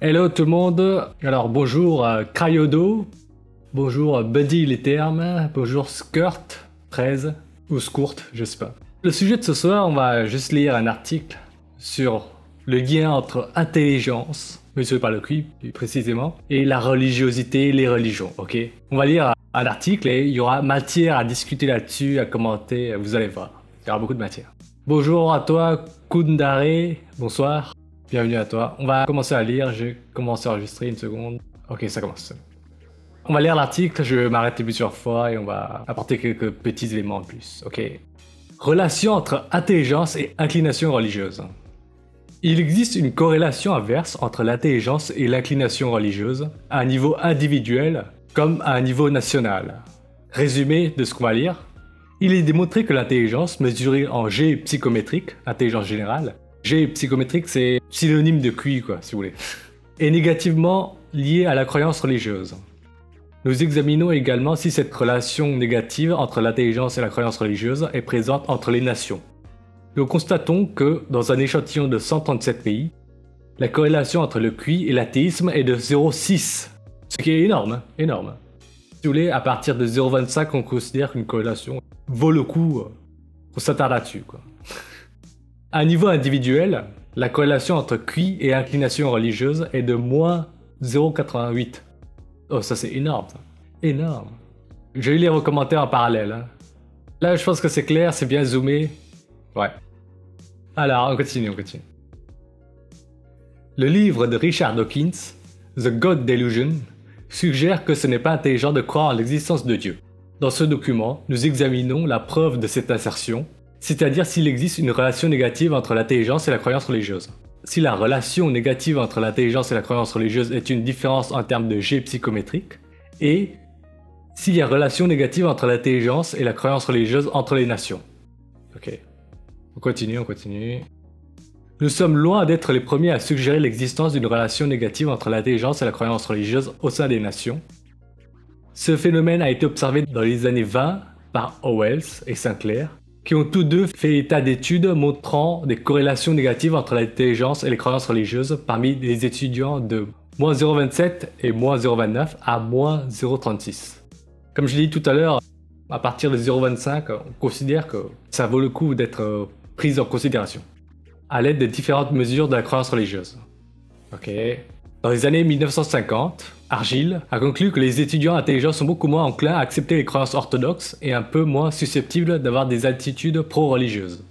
Hello tout le monde, alors bonjour Cryodo, bonjour Buddy les termes, bonjour Skirt 13 ou Skurt, je sais pas. Le sujet de ce soir, on va juste lire un article sur le lien entre intelligence, mais ce n'est pas le QI plus précisément, et la religiosité, les religions, ok? On va lire un article et il y aura matière à discuter là-dessus, à commenter, vous allez voir, il y aura beaucoup de matière. Bonjour à toi Kundare, bonsoir. Bienvenue à toi. On va commencer à lire. Je vais commencer à enregistrer une seconde. Ok, ça commence. On va lire l'article, je vais m'arrêter plusieurs fois et on va apporter quelques petits éléments en plus. Ok. Relation entre intelligence et inclination religieuse. Il existe une corrélation inverse entre l'intelligence et l'inclination religieuse à un niveau individuel comme à un niveau national. Résumé de ce qu'on va lire. Il est démontré que l'intelligence, mesurée en G psychométrique, intelligence générale, G psychométrique, c'est synonyme de QI, quoi, si vous voulez, est négativement lié à la croyance religieuse. Nous examinons également si cette relation négative entre l'intelligence et la croyance religieuse est présente entre les nations. Nous constatons que, dans un échantillon de 137 pays, la corrélation entre le QI et l'athéisme est de 0,6, ce qui est énorme, hein, énorme. Si vous voulez, à partir de 0,25, on considère qu'une corrélation vaut le coup, on s'attarde là-dessus, quoi. À un niveau individuel, la corrélation entre QI et inclination religieuse est de moins 0,88. Oh, ça c'est énorme, ça. Énorme. Je vais lire vos commentaires en parallèle. Hein. Là, je pense que c'est clair, c'est bien zoomé. Ouais. Alors, on continue. Le livre de Richard Dawkins, The God Delusion, suggère que ce n'est pas intelligent de croire en l'existence de Dieu. Dans ce document, nous examinons la preuve de cette assertion, c'est-à-dire s'il existe une relation négative entre l'intelligence et la croyance religieuse. Si la relation négative entre l'intelligence et la croyance religieuse est une différence en termes de G psychométrique, et s'il y a relation négative entre l'intelligence et la croyance religieuse entre les nations. Ok. On continue. Nous sommes loin d'être les premiers à suggérer l'existence d'une relation négative entre l'intelligence et la croyance religieuse au sein des nations. Ce phénomène a été observé dans les années 20 par Howells et Sinclair, qui ont tous deux fait état d'études montrant des corrélations négatives entre l'intelligence et les croyances religieuses parmi les étudiants de moins 0,27 et moins 0,29 à moins 0,36. Comme je l'ai dit tout à l'heure, à partir de 0,25, on considère que ça vaut le coup d'être pris en considération, à l'aide de différentes mesures de la croyance religieuse. Ok. Dans les années 1950, Argyle a conclu que les étudiants intelligents sont beaucoup moins enclins à accepter les croyances orthodoxes et un peu moins susceptibles d'avoir des attitudes pro-religieuses.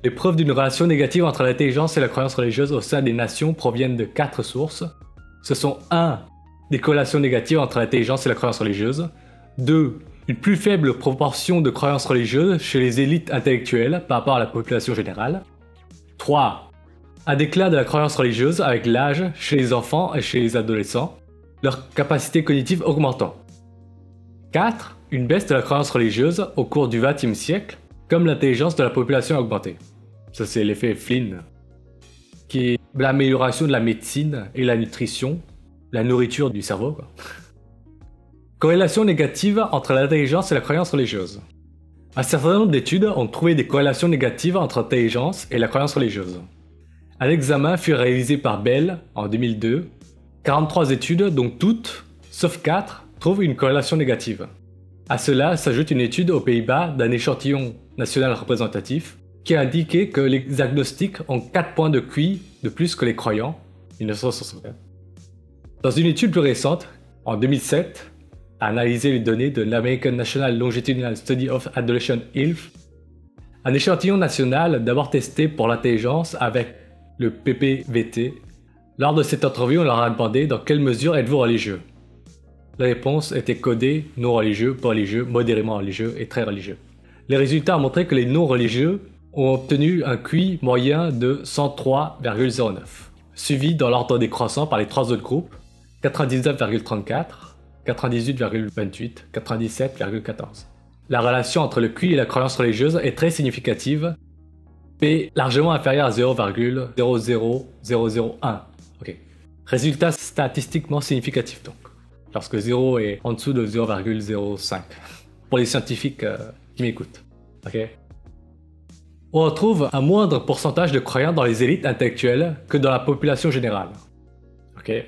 Les preuves d'une relation négative entre l'intelligence et la croyance religieuse au sein des nations proviennent de 4 sources. Ce sont 1. Des corrélations négatives entre l'intelligence et la croyance religieuse. 2. Une plus faible proportion de croyances religieuses chez les élites intellectuelles par rapport à la population générale. 3. Un déclin de la croyance religieuse avec l'âge chez les enfants et chez les adolescents, leur capacité cognitive augmentant. 4. Une baisse de la croyance religieuse au cours du XXe siècle, comme l'intelligence de la population a augmenté. Ça c'est l'effet Flynn, qui est l'amélioration de la médecine et la nutrition, la nourriture du cerveau, quoi. Corrélation négative entre l'intelligence et la croyance religieuse. Un certain nombre d'études ont trouvé des corrélations négatives entre l'intelligence et la croyance religieuse. Un examen fut réalisé par Bell en 2002. 43 études, dont toutes, sauf 4, trouvent une corrélation négative. À cela s'ajoute une étude aux Pays-Bas d'un échantillon national représentatif qui a indiqué que les agnostiques ont 4 points de QI de plus que les croyants, 1964. Dans une étude plus récente, en 2007, à analyser les données de l'American National Longitudinal Study of Adolescent Health, un échantillon national d'abord testé pour l'intelligence avec le PPVT. Lors de cette entrevue, on leur a demandé dans quelle mesure êtes-vous religieux. La réponse était codée non religieux, pas religieux, modérément religieux et très religieux. Les résultats ont montré que les non religieux ont obtenu un QI moyen de 103,09, suivi dans l'ordre décroissant par les 3 autres groupes, 99,34, 98,28, 97,14. La relation entre le QI et la croyance religieuse est très significative, P largement inférieur à 0,00001. Ok. Résultat statistiquement significatif donc, lorsque 0 est en dessous de 0,05. Pour les scientifiques qui m'écoutent. Ok. On retrouve un moindre pourcentage de croyants dans les élites intellectuelles que dans la population générale. Ok. Ok.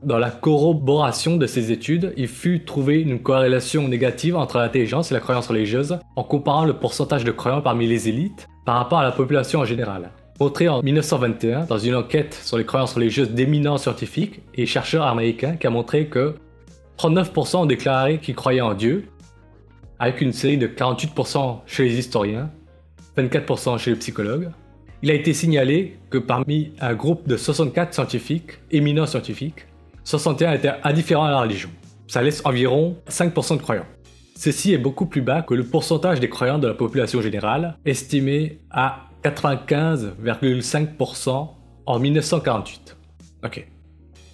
Dans la corroboration de ces études, il fut trouvé une corrélation négative entre l'intelligence et la croyance religieuse en comparant le pourcentage de croyants parmi les élites par rapport à la population en général. Montré en 1921 dans une enquête sur les croyances religieuses d'éminents scientifiques et chercheurs américains qui a montré que 39% ont déclaré qu'ils croyaient en Dieu, avec une série de 48% chez les historiens, 24% chez les psychologues. Il a été signalé que parmi un groupe de 64 scientifiques, éminents scientifiques, 61 étaient indifférents à la religion. Ça laisse environ 5% de croyants. Ceci est beaucoup plus bas que le pourcentage des croyants de la population générale, estimé à 95,5% en 1948. Ok.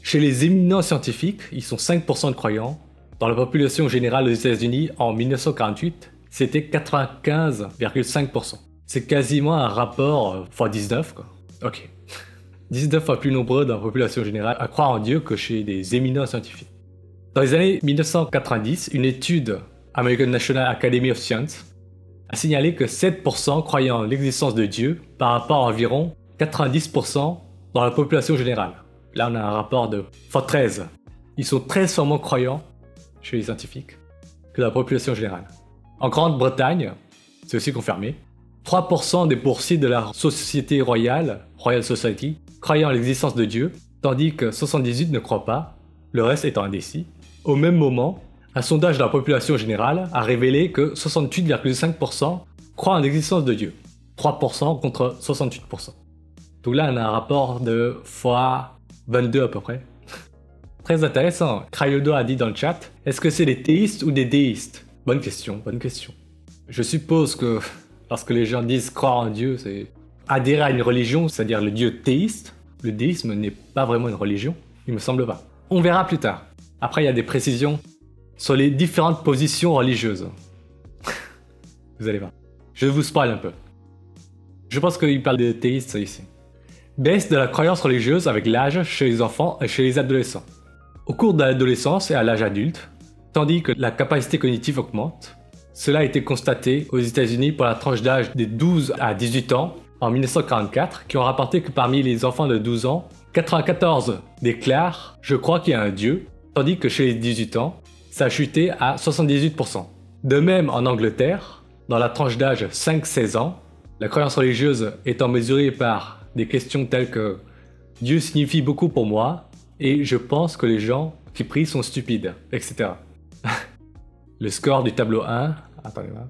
Chez les éminents scientifiques, ils sont 5% de croyants. Dans la population générale aux États-Unis, en 1948, c'était 95,5%. C'est quasiment un rapport x19, quoi. Ok. 19 fois plus nombreux dans la population générale à croire en Dieu que chez des éminents scientifiques. Dans les années 1990, une étude American National Academy of Science a signalé que 7% croyaient en l'existence de Dieu par rapport à environ 90% dans la population générale. Là, on a un rapport de x13. Ils sont 13 fois moins croyants chez les scientifiques que dans la population générale. En Grande-Bretagne, c'est aussi confirmé, 3% des boursiers de la Société Royale, Royal Society, croyaient en l'existence de Dieu, tandis que 78 ne croient pas, le reste étant indécis. Au même moment, un sondage de la population générale a révélé que 68,5% croient en l'existence de Dieu, 3% contre 68%. Donc là, on a un rapport de x22 à peu près. Très intéressant. Crayodo a dit dans le chat, est-ce que c'est des théistes ou des déistes? Bonne question, bonne question. Je suppose que lorsque les gens disent croire en Dieu, c'est adhérer à une religion, c'est-à-dire le Dieu théiste. Le déisme n'est pas vraiment une religion, il me semble pas. On verra plus tard. Après, il y a des précisions sur les différentes positions religieuses. Vous allez voir. Je vous spoil un peu. Je pense qu'il parle de théistes ici. Baisse de la croyance religieuse avec l'âge chez les enfants et chez les adolescents. Au cours de l'adolescence et à l'âge adulte, tandis que la capacité cognitive augmente, cela a été constaté aux États-Unis pour la tranche d'âge des 12 à 18 ans en 1944, qui ont rapporté que parmi les enfants de 12 ans, 94 déclarent « Je crois qu'il y a un Dieu », tandis que chez les 18 ans, ça a chuté à 78%. De même en Angleterre, dans la tranche d'âge 5-16 ans, la croyance religieuse étant mesurée par des questions telles que « Dieu signifie beaucoup pour moi » et « Je pense que les gens qui prient sont stupides », etc. Le score du tableau 1, attendez là.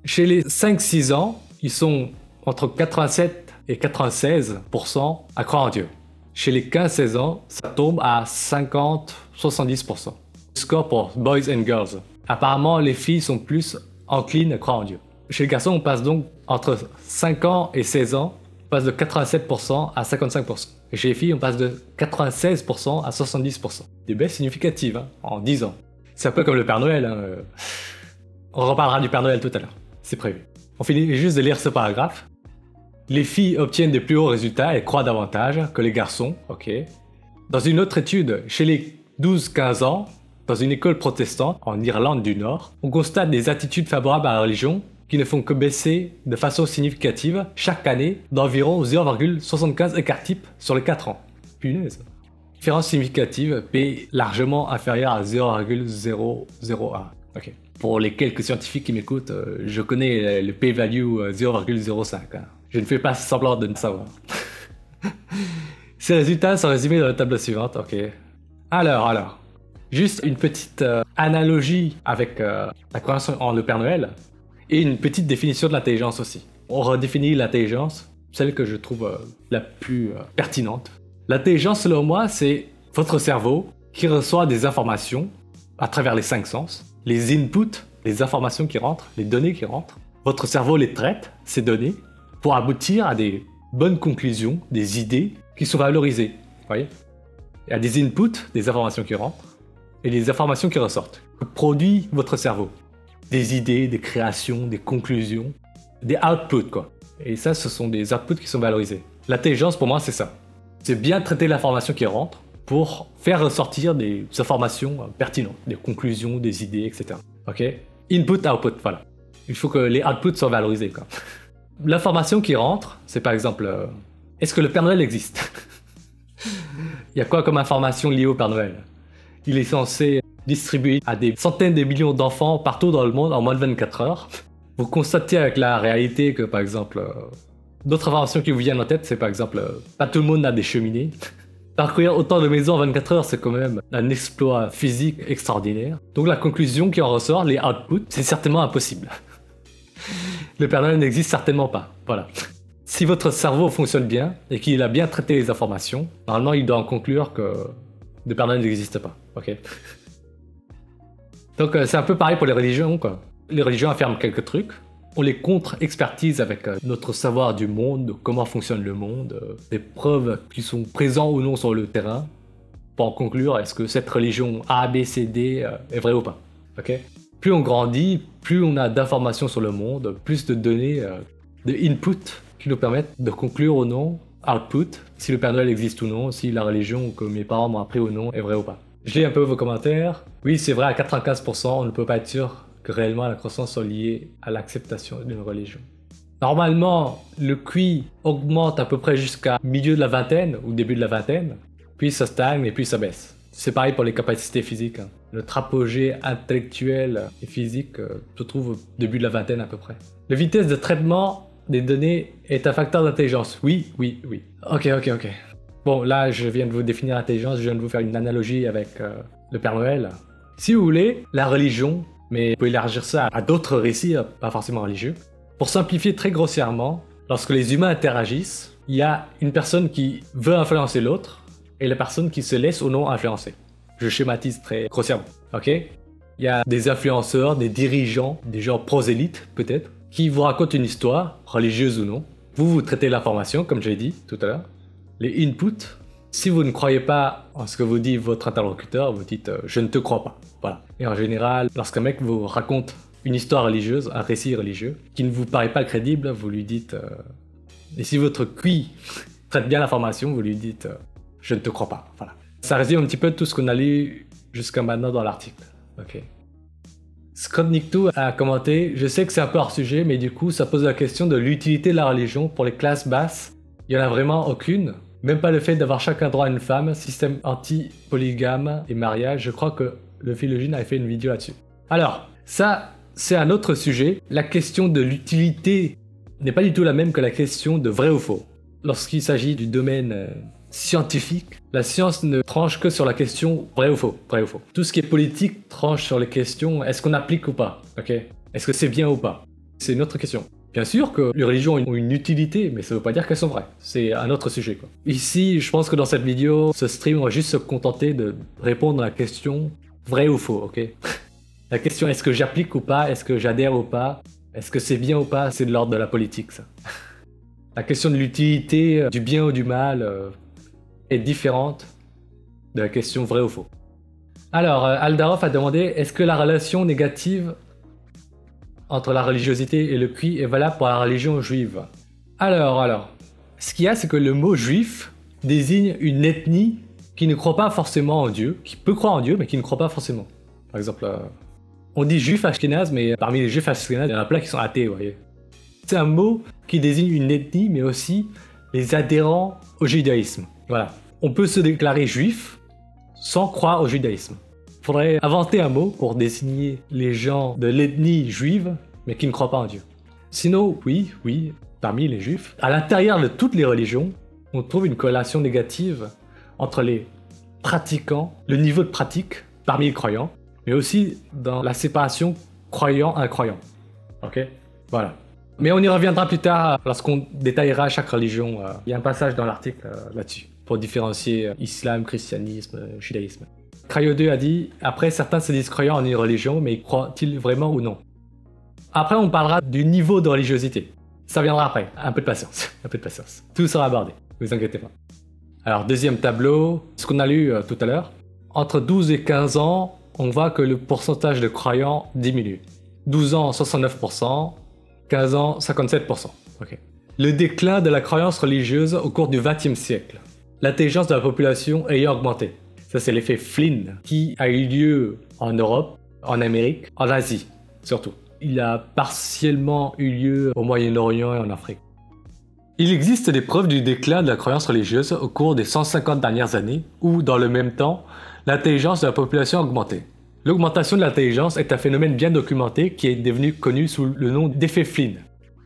Chez les 5-6 ans, ils sont entre 87 et 96% à croire en Dieu. Chez les 15-16 ans, ça tombe à 50-70%. Score pour boys and girls. Apparemment, les filles sont plus enclines à croire en Dieu. Chez les garçons, on passe donc entre 5 ans et 16 ans, on passe de 87% à 55%. Et chez les filles, on passe de 96% à 70%. Des baisses significatives en 10 ans. C'est un peu comme le Père Noël. On reparlera du Père Noël tout à l'heure. C'est prévu. On finit juste de lire ce paragraphe. Les filles obtiennent de plus hauts résultats et croient davantage que les garçons. Ok. Dans une autre étude, chez les 12-15 ans, dans une école protestante en Irlande du Nord, on constate des attitudes favorables à la religion qui ne font que baisser de façon significative chaque année d'environ 0,75 écart type sur les 4 ans. Punaise. Différence significative, P largement inférieure à 0,001. Ok. Pour les quelques scientifiques qui m'écoutent, je connais le p-value 0,05. Hein. Je ne fais pas semblant de ne savoir. Ces résultats sont résumés dans la table suivante. Ok. Alors. Juste une petite analogie avec la croyance en le Père Noël et une petite définition de l'intelligence aussi. On redéfinit l'intelligence, celle que je trouve la plus pertinente. L'intelligence, selon moi, c'est votre cerveau qui reçoit des informations à travers les 5 sens, les inputs, les informations qui rentrent, les données qui rentrent. Votre cerveau les traite, ces données, pour aboutir à des bonnes conclusions, des idées qui sont valorisées. Vous voyez ? Il y a des inputs, des informations qui rentrent, et des informations qui ressortent, que produit votre cerveau. Des idées, des créations, des conclusions, des outputs, quoi. Et ça, ce sont des outputs qui sont valorisés. L'intelligence, pour moi, c'est ça. C'est bien traiter l'information qui rentre pour faire ressortir des informations pertinentes, des conclusions, des idées, etc. Ok ? Input, output, voilà. Il faut que les outputs soient valorisés, quoi. L'information qui rentre, c'est par exemple, est-ce que le Père Noël existe ? Il y a quoi comme information liée au Père Noël? Il est censé distribuer à des centaines de millions d'enfants partout dans le monde en moins de 24 heures. Vous constatez avec la réalité que, par exemple, d'autres informations qui vous viennent en tête, c'est par exemple, pas tout le monde a des cheminées. Parcourir autant de maisons en 24 heures, c'est quand même un exploit physique extraordinaire. Donc la conclusion qui en ressort, les outputs, c'est certainement impossible. Le Père Noël n'existe certainement pas. Voilà. Si votre cerveau fonctionne bien et qu'il a bien traité les informations, normalement il doit en conclure que le Père Noël n'existe pas. Ok. Donc c'est un peu pareil pour les religions, quoi. Les religions affirment quelques trucs, on les contre-expertise avec notre savoir du monde, de comment fonctionne le monde, des preuves qui sont présentes ou non sur le terrain, pour en conclure est-ce que cette religion A, B, C, D est vraie ou pas. Ok. Plus on grandit, plus on a d'informations sur le monde, plus de données, de input qui nous permettent de conclure ou non, output, si le Père Noël existe ou non, si la religion que mes parents m'ont appris ou non est vraie ou pas. Je lis un peu vos commentaires. Oui, c'est vrai, à 95%, on ne peut pas être sûr que réellement la croissance soit liée à l'acceptation d'une religion. Normalement, le QI augmente à peu près jusqu'à milieu de la vingtaine ou début de la vingtaine, puis ça stagne et puis ça baisse. C'est pareil pour les capacités physiques. Notre apogée intellectuelle et physique se trouve au début de la vingtaine à peu près. La vitesse de traitement des données est un facteur d'intelligence. Oui. Ok. Bon, là, je viens de vous définir l'intelligence, je viens de vous faire une analogie avec le Père Noël. Si vous voulez, la religion, mais vous pouvez élargir ça à d'autres récits, pas forcément religieux. Pour simplifier très grossièrement, lorsque les humains interagissent, il y a une personne qui veut influencer l'autre et la personne qui se laisse ou non influencer. Je schématise très grossièrement, ok? Il y a des influenceurs, des dirigeants, des gens prosélytes peut-être, qui vous racontent une histoire, religieuse ou non. Vous traitez l'information, comme j'ai dit tout à l'heure. Les inputs, si vous ne croyez pas en ce que vous dit votre interlocuteur, vous dites « je ne te crois pas ». Voilà. Et en général, lorsqu'un mec vous raconte une histoire religieuse, un récit religieux, qui ne vous paraît pas crédible, vous lui dites et si votre QI traite bien l'information, vous lui dites je ne te crois pas. Voilà. Ça résume un petit peu tout ce qu'on a lu jusqu'à maintenant dans l'article. Ok. Scott Nictou a commenté « Je sais que c'est un peu hors sujet, mais du coup, ça pose la question de l'utilité de la religion pour les classes basses. Il n'y en a vraiment aucune. Même pas le fait d'avoir chacun droit à une femme, système anti-polygame et mariage. Je crois que le Philogène avait fait une vidéo là-dessus. » Alors, ça, c'est un autre sujet. La question de l'utilité n'est pas du tout la même que la question de vrai ou faux. Lorsqu'il s'agit du domaine scientifique, la science ne tranche que sur la question vrai ou faux, vrai ou faux. Tout ce qui est politique tranche sur les questions est-ce qu'on applique ou pas, ok? Est-ce que c'est bien ou pas? C'est une autre question. Bien sûr que les religions ont une utilité, mais ça veut pas dire qu'elles sont vraies. C'est un autre sujet, quoi. Ici, je pense que dans cette vidéo, ce stream, on va juste se contenter de répondre à la question vrai ou faux, ok? La question est-ce que j'applique ou pas? Est-ce que j'adhère ou pas? Est-ce que c'est bien ou pas? C'est de l'ordre de la politique, ça. La question de l'utilité, du bien ou du mal, est différente de la question vrai ou faux. Alors, Aldarov a demandé est-ce que la relation négative entre la religiosité et le QI est valable pour la religion juive? Alors, ce qu'il y a, c'est que le mot juif désigne une ethnie qui ne croit pas forcément en Dieu, qui peut croire en Dieu, mais qui ne croit pas forcément. Par exemple, on dit juif ashkénaze, mais parmi les juifs ashkénazes, il y en a plein qui sont athées, vous voyez. C'est un mot qui désigne une ethnie, mais aussi les adhérents au judaïsme. Voilà. On peut se déclarer juif sans croire au judaïsme. Il faudrait inventer un mot pour désigner les gens de l'ethnie juive, mais qui ne croient pas en Dieu. Sinon, oui, parmi les juifs, à l'intérieur de toutes les religions, on trouve une corrélation négative entre les pratiquants, le niveau de pratique parmi les croyants, mais aussi dans la séparation croyant-incroyant. Ok? Voilà. Mais on y reviendra plus tard lorsqu'on détaillera chaque religion. Il y a un passage dans l'article là-dessus, pour différencier islam, christianisme, judaïsme. Cryo2 a dit « Après, certains se disent croyants en une religion, mais croient-ils vraiment ou non ?» Après, on parlera du niveau de religiosité. Ça viendra après. Un peu de patience. Un peu de patience. Tout sera abordé. Ne vous inquiétez pas. Alors, deuxième tableau, ce qu'on a lu tout à l'heure. Entre 12 et 15 ans, on voit que le pourcentage de croyants diminue. 12 ans, 69%. 15 ans, 57%. Okay. Le déclin de la croyance religieuse au cours du XXe siècle. L'intelligence de la population ayant augmenté. Ça, c'est l'effet Flynn, qui a eu lieu en Europe, en Amérique, en Asie, surtout. Il a partiellement eu lieu au Moyen-Orient et en Afrique. Il existe des preuves du déclin de la croyance religieuse au cours des 150 dernières années où, dans le même temps, l'intelligence de la population a augmenté. L'augmentation de l'intelligence est un phénomène bien documenté qui est devenu connu sous le nom d'effet Flynn.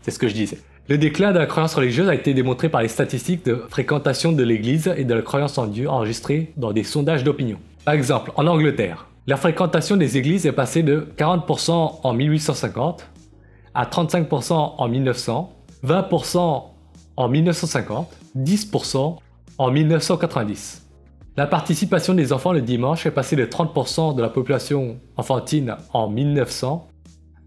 C'est ce que je disais. Le déclin de la croyance religieuse a été démontré par les statistiques de fréquentation de l'Église et de la croyance en Dieu enregistrées dans des sondages d'opinion. Par exemple, en Angleterre, la fréquentation des églises est passée de 40% en 1850 à 35% en 1900, 20% en 1950, 10% en 1990. La participation des enfants le dimanche est passée de 30% de la population enfantine en 1900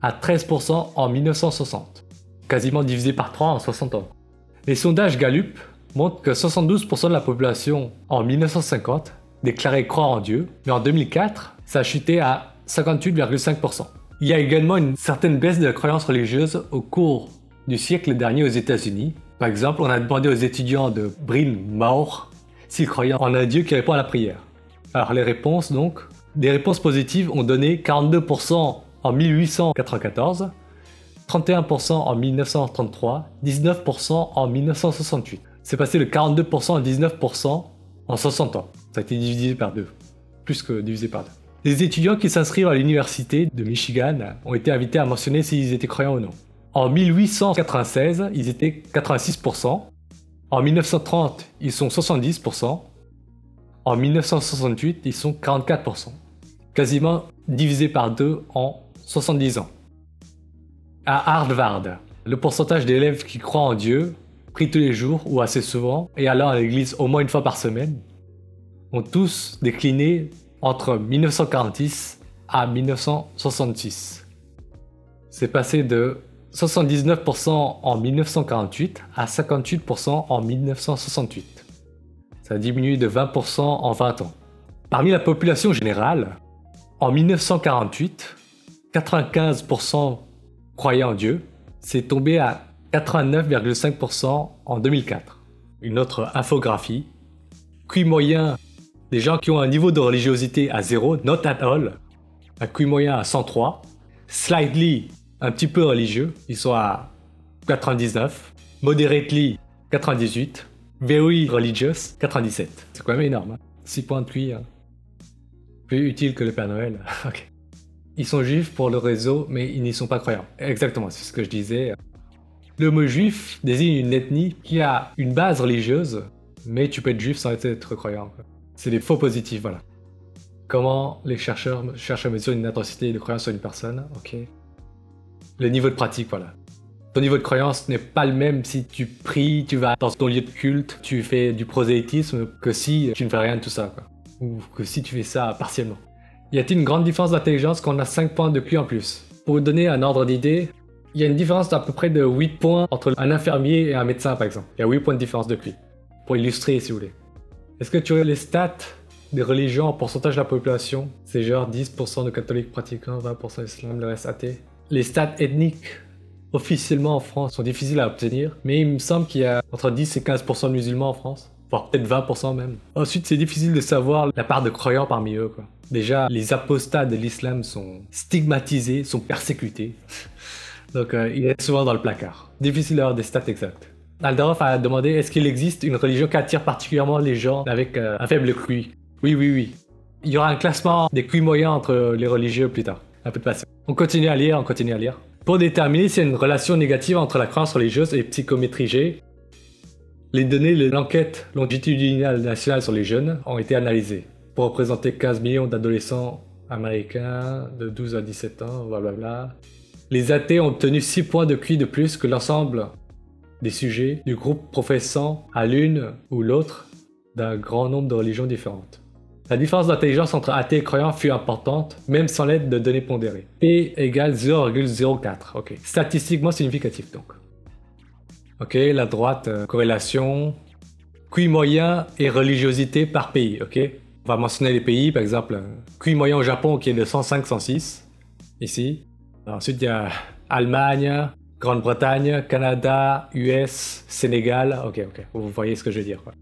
à 13% en 1960, quasiment divisé par 3 en 60 ans. Les sondages Gallup montrent que 72% de la population en 1950 déclarait croire en Dieu, mais en 2004, ça a chuté à 58,5%. Il y a également une certaine baisse de la croyance religieuse au cours du siècle dernier aux États-Unis. Par exemple, on a demandé aux étudiants de Bryn Mawr s'ils croyaient en un Dieu qui répond à la prière. Alors les réponses donc, des réponses positives ont donné 42% en 1894, 31% en 1933, 19% en 1968. C'est passé de 42% à 19% en 60 ans. Ça a été divisé par 2. Plus que divisé par 2. Les étudiants qui s'inscrivent à l'université de Michigan ont été invités à mentionner s'ils étaient croyants ou non. En 1896, ils étaient 86%. En 1930, ils sont 70%. En 1968, ils sont 44%. Quasiment divisé par 2 en 70 ans. À Harvard, le pourcentage d'élèves qui croient en Dieu, prient tous les jours ou assez souvent, et allant à l'église au moins une fois par semaine, ont tous décliné entre 1946 à 1966. C'est passé de 79% en 1948 à 58% en 1968. Ça a diminué de 20% en 20 ans. Parmi la population générale, en 1948, 95% croyaient en Dieu. C'est tombé à 89,5% en 2004. Une autre infographie. QI moyen des gens qui ont un niveau de religiosité à 0, not at all. Un QI moyen à 103. Slightly, un petit peu religieux, ils sont à 99. Moderately, 98. Very religious, 97. C'est quand même énorme. Hein. 6 points de QI. Hein. Plus utile que le Père Noël. Ok. Ils sont juifs pour le réseau, mais ils n'y sont pas croyants. Exactement, c'est ce que je disais. Le mot juif désigne une ethnie qui a une base religieuse, mais tu peux être juif sans être croyant. C'est des faux positifs, voilà. Comment les chercheurs cherchent à mesurer une intensité de croyance sur une personne? Ok. Le niveau de pratique, voilà. Ton niveau de croyance n'est pas le même si tu pries, tu vas dans ton lieu de culte, tu fais du prosélytisme, que si tu ne fais rien de tout ça, quoi. Ou que si tu fais ça partiellement. Y a-t-il une grande différence d'intelligence quand on a 5 points de QI en plus? Pour vous donner un ordre d'idée, il y a une différence d'à peu près de 8 points entre un infirmier et un médecin, par exemple. Il y a 8 points de différence de QI. Pour illustrer, si vous voulez. Est-ce que tu aurais les stats des religions en pourcentage de la population? C'est genre 10% de catholiques pratiquants, 20% d'islam, le reste athée. Les stats ethniques officiellement en France sont difficiles à obtenir, mais il me semble qu'il y a entre 10 et 15% de musulmans en France. Voire peut-être 20% même. Ensuite, c'est difficile de savoir la part de croyants parmi eux, quoi. Déjà, les apostats de l'islam sont stigmatisés, sont persécutés. Donc, il est souvent dans le placard. Difficile d'avoir des stats exactes. Aldaroff a demandé est-ce qu'il existe une religion qui attire particulièrement les gens avec un faible QI? Oui. Il y aura un classement des QI moyens entre les religieux plus tard. Un peu de patience. On continue à lire. Pour déterminer s'il y a une relation négative entre la croyance religieuse et psychométrie G, les données de l'enquête longitudinale nationale sur les jeunes ont été analysées pour représenter 15 millions d'adolescents américains de 12 à 17 ans, blablabla. Les athées ont obtenu 6 points de QI de plus que l'ensemble des sujets du groupe professant à l'une ou l'autre d'un grand nombre de religions différentes. La différence d'intelligence entre athées et croyants fut importante, même sans l'aide de données pondérées. P égale 0,04. Ok. Statistiquement significatif donc. Ok, la droite, corrélation. QI moyen et religiosité par pays, ok? On va mentionner les pays, par exemple, QI moyen au Japon qui est de 105-106, ici. Ensuite, il y a Allemagne, Grande-Bretagne, Canada, US, Sénégal, ok, vous voyez ce que je veux dire, quoi.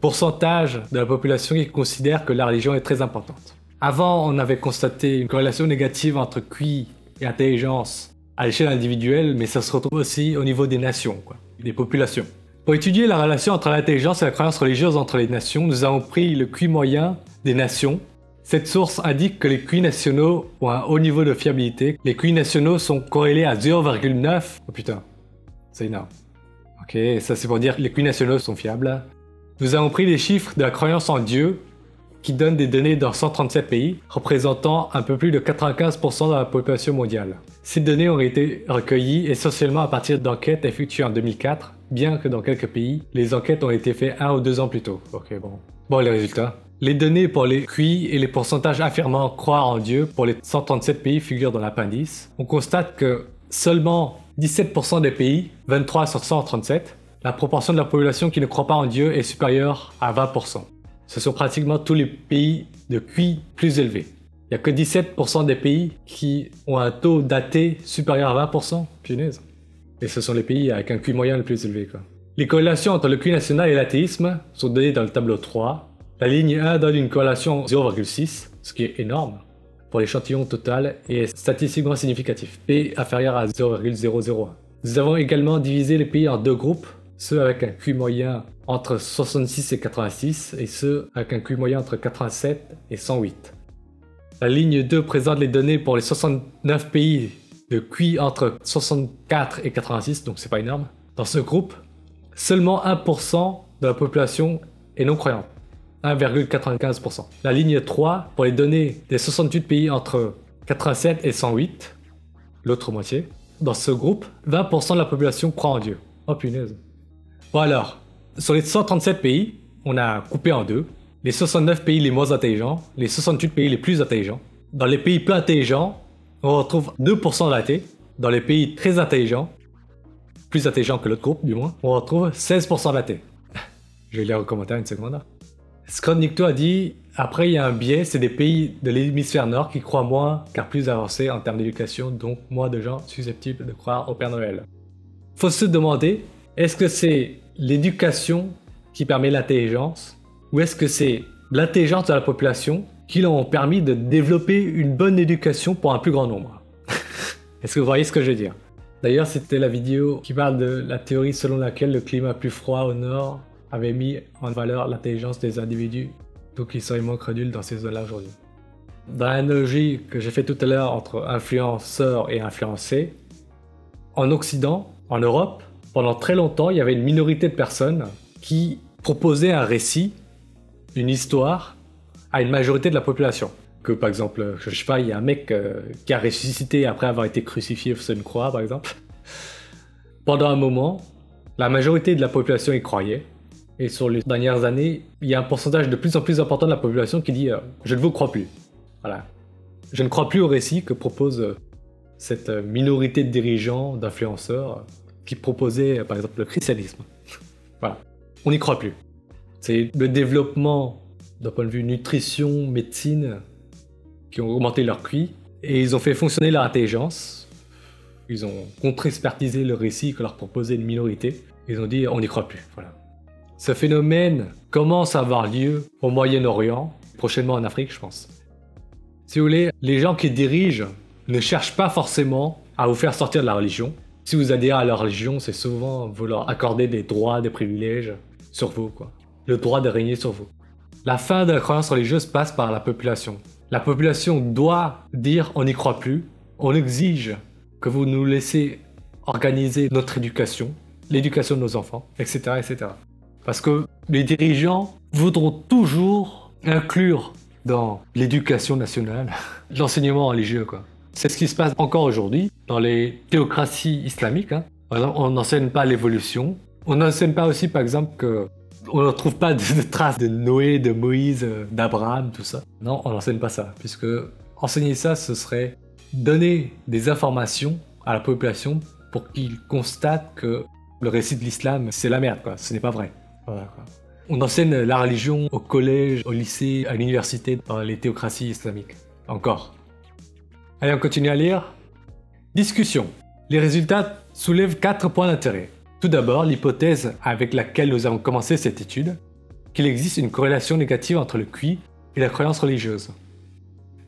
Pourcentage de la population qui considère que la religion est très importante. Avant, on avait constaté une corrélation négative entre QI et intelligence à l'échelle individuelle, mais ça se retrouve aussi au niveau des nations, quoi. des populations. Pour étudier la relation entre l'intelligence et la croyance religieuse entre les nations, nous avons pris le QI moyen des nations. Cette source indique que les QI nationaux ont un haut niveau de fiabilité. Les QI nationaux sont corrélés à 0,9. Oh putain, c'est énorme. Ok, ça c'est pour dire que les QI nationaux sont fiables. Nous avons pris les chiffres de la croyance en Dieu, qui donnent des données dans 137 pays, représentant un peu plus de 95% de la population mondiale. Ces données ont été recueillies essentiellement à partir d'enquêtes effectuées en 2004, bien que dans quelques pays, les enquêtes ont été faites 1 ou 2 ans plus tôt. Ok, bon. Bon, les résultats. Les données pour les QI et les pourcentages affirmant croire en Dieu pour les 137 pays figurent dans l'appendice. On constate que seulement 17% des pays, 23 sur 137, la proportion de la population qui ne croit pas en Dieu est supérieure à 20%. Ce sont pratiquement tous les pays de QI plus élevés. Il n'y a que 17% des pays qui ont un taux d'athée supérieur à 20%. Punaise. Et ce sont les pays avec un QI moyen le plus élevé, quoi. Les corrélations entre le QI national et l'athéisme sont données dans le tableau 3. La ligne 1 donne une corrélation 0,6, ce qui est énorme pour l'échantillon total et est statistiquement significatif. P inférieur à 0,001. Nous avons également divisé les pays en deux groupes, ceux avec un QI moyen entre 66 et 86 et ceux avec un QI moyen entre 87 et 108. La ligne 2 présente les données pour les 69 pays de QI entre 64 et 86, donc c'est pas énorme. Dans ce groupe, seulement 1% de la population est non croyante, 1,95%. La ligne 3 pour les données des 68 pays entre 87 et 108, l'autre moitié. Dans ce groupe, 20% de la population croit en Dieu. Oh punaise. Bon alors, sur les 137 pays, on a coupé en deux. Les 69 pays les moins intelligents, les 68 pays les plus intelligents. Dans les pays peu intelligents, on retrouve 2% d'athées. Dans les pays très intelligents, plus intelligents que l'autre groupe du moins, on retrouve 16% d'athées. Je vais lire en commentaire une seconde. Scott Nicto a dit « Après, il y a un biais, c'est des pays de l'hémisphère nord qui croient moins car plus avancés en termes d'éducation, donc moins de gens susceptibles de croire au Père Noël. » Faut se demander, est-ce que c'est l'éducation qui permet l'intelligence ou est-ce que c'est l'intelligence de la population qui leur ont permis de développer une bonne éducation pour un plus grand nombre? Est-ce que vous voyez ce que je veux dire? D'ailleurs, c'était la vidéo qui parle de la théorie selon laquelle le climat plus froid au nord avait mis en valeur l'intelligence des individus, donc ils seraient moins crédules dans ces zones-là aujourd'hui. Dans l'analogie que j'ai fait tout à l'heure entre influenceur et influencé, en Occident, en Europe, pendant très longtemps, il y avait une minorité de personnes qui proposaient un récit, une histoire, à une majorité de la population. Que par exemple, je sais pas, il y a un mec qui a ressuscité après avoir été crucifié sur une croix, par exemple. Pendant un moment, la majorité de la population y croyait. Et sur les dernières années, il y a un pourcentage de plus en plus important de la population qui dit « Je ne vous crois plus ». Voilà. Je ne crois plus au récit que propose cette minorité de dirigeants, d'influenceurs, qui proposaient par exemple le christianisme. Voilà. On n'y croit plus. C'est le développement d'un point de vue nutrition, médecine, qui ont augmenté leur QI, et ils ont fait fonctionner leur intelligence. Ils ont contre-expertisé le récit que leur proposait une minorité. Ils ont dit « On n'y croit plus ». Voilà. Ce phénomène commence à avoir lieu au Moyen-Orient, prochainement en Afrique, je pense. Si vous voulez, les gens qui dirigent ne cherchent pas forcément à vous faire sortir de la religion. Si vous adhérez à leur religion, c'est souvent vous leur accorder des droits, des privilèges sur vous, quoi. Le droit de régner sur vous. La fin de la croyance religieuse passe par la population. La population doit dire « on n'y croit plus », on exige que vous nous laissez organiser notre éducation, l'éducation de nos enfants, etc., etc. Parce que les dirigeants voudront toujours inclure dans l'éducation nationale l'enseignement religieux, quoi. C'est ce qui se passe encore aujourd'hui dans les théocraties islamiques. Hein. Par exemple, on n'enseigne pas l'évolution. On n'enseigne pas aussi, par exemple, que on ne trouve pas de traces de Noé, de Moïse, d'Abraham, tout ça. Non, on n'enseigne pas ça, puisque enseigner ça, ce serait donner des informations à la population pour qu'ils constatent que le récit de l'islam, c'est la merde, quoi. Ce n'est pas vrai. Voilà, quoi. On enseigne la religion au collège, au lycée, à l'université, dans les théocraties islamiques. Encore. Allez, on continue à lire. Discussion. Les résultats soulèvent 4 points d'intérêt. Tout d'abord, l'hypothèse avec laquelle nous avons commencé cette étude, qu'il existe une corrélation négative entre le QI et la croyance religieuse.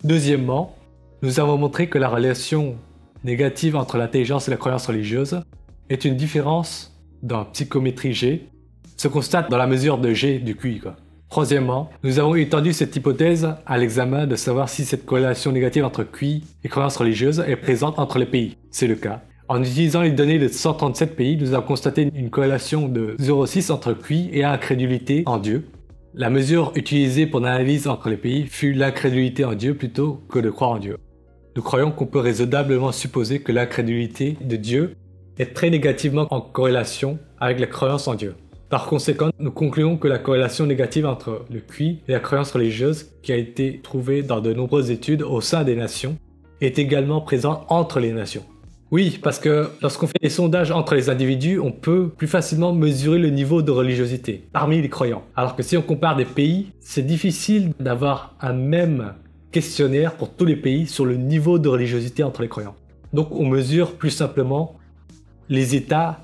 Deuxièmement, nous avons montré que la relation négative entre l'intelligence et la croyance religieuse est une différence dans psychométrie G se constate dans la mesure de G du QI, quoi. Troisièmement, nous avons étendu cette hypothèse à l'examen de savoir si cette corrélation négative entre QI et croyances religieuses est présente entre les pays. C'est le cas. En utilisant les données de 137 pays, nous avons constaté une corrélation de 0,6 entre QI et incrédulité en Dieu. La mesure utilisée pour l'analyse entre les pays fut l'incrédulité en Dieu plutôt que de croire en Dieu. Nous croyons qu'on peut raisonnablement supposer que l'incrédulité de Dieu est très négativement en corrélation avec la croyance en Dieu. Par conséquent, nous concluons que la corrélation négative entre le QI et la croyance religieuse, qui a été trouvée dans de nombreuses études au sein des nations, est également présente entre les nations. Oui, parce que lorsqu'on fait des sondages entre les individus, on peut plus facilement mesurer le niveau de religiosité parmi les croyants. Alors que si on compare des pays, c'est difficile d'avoir un même questionnaire pour tous les pays sur le niveau de religiosité entre les croyants. Donc on mesure plus simplement les états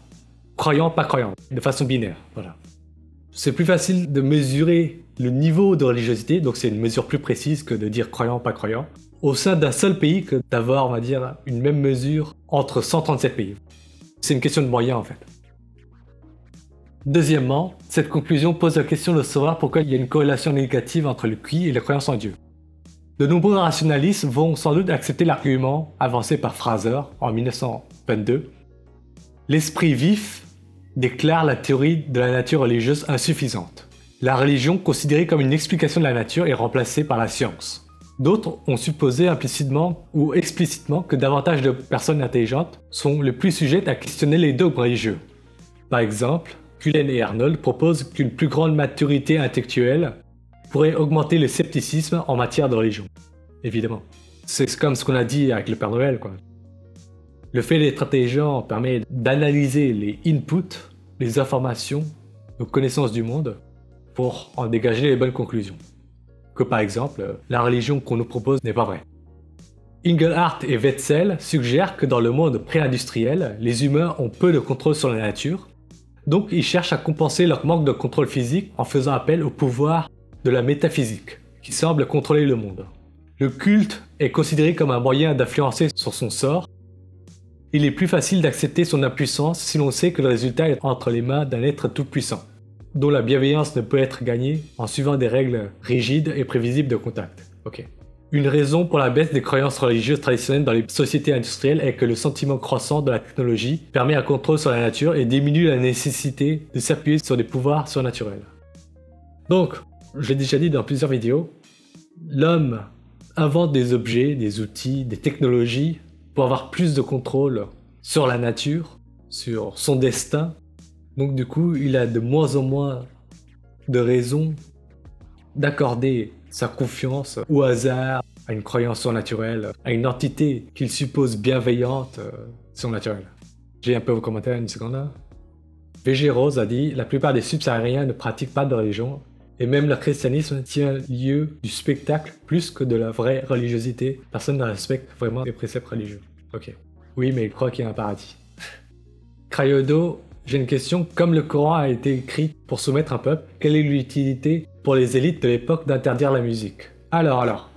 croyants, pas croyants, de façon binaire. Voilà. C'est plus facile de mesurer le niveau de religiosité, donc c'est une mesure plus précise que de dire croyant, pas croyant, au sein d'un seul pays que d'avoir, on va dire, une même mesure entre 137 pays. C'est une question de moyens en fait. Deuxièmement, cette conclusion pose la question de savoir pourquoi il y a une corrélation négative entre le QI et la croyance en Dieu. De nombreux rationalistes vont sans doute accepter l'argument avancé par Fraser en 1922. L'esprit vif déclare la théorie de la nature religieuse insuffisante. La religion, considérée comme une explication de la nature, est remplacée par la science. D'autres ont supposé implicitement ou explicitement que davantage de personnes intelligentes sont les plus sujettes à questionner les dogmes religieux. Par exemple, Cullen et Arnold proposent qu'une plus grande maturité intellectuelle pourrait augmenter le scepticisme en matière de religion. Évidemment. C'est comme ce qu'on a dit avec le Père Noël, quoi. Le fait d'être intelligent permet d'analyser les inputs, les informations, nos connaissances du monde, pour en dégager les bonnes conclusions. Que par exemple, la religion qu'on nous propose n'est pas vraie. Engelhardt et Wetzel suggèrent que dans le monde pré-industriel, les humains ont peu de contrôle sur la nature, donc ils cherchent à compenser leur manque de contrôle physique en faisant appel au pouvoir de la métaphysique, qui semble contrôler le monde. Le culte est considéré comme un moyen d'influencer sur son sort. Il est plus facile d'accepter son impuissance si l'on sait que le résultat est entre les mains d'un être tout-puissant, dont la bienveillance ne peut être gagnée en suivant des règles rigides et prévisibles de contact. Ok. Une raison pour la baisse des croyances religieuses traditionnelles dans les sociétés industrielles est que le sentiment croissant de la technologie permet un contrôle sur la nature et diminue la nécessité de s'appuyer sur des pouvoirs surnaturels. Donc, j'ai déjà dit dans plusieurs vidéos, l'homme invente des objets, des outils, des technologies pour avoir plus de contrôle sur la nature, sur son destin. Donc du coup, il a de moins en moins de raisons d'accorder sa confiance au hasard, à une croyance surnaturelle, à une entité qu'il suppose bienveillante, surnaturelle. J'ai un peu vos commentaires une seconde là. VG Rose a dit « La plupart des subsahariens ne pratiquent pas de religion, et même le christianisme tient lieu du spectacle plus que de la vraie religiosité. Personne ne respecte vraiment les préceptes religieux. » Ok. Oui, mais il croit qu'il y a un paradis. Cryodo, j'ai une question. Comme le Coran a été écrit pour soumettre un peuple, quelle est l'utilité pour les élites de l'époque d'interdire la musique? Alors.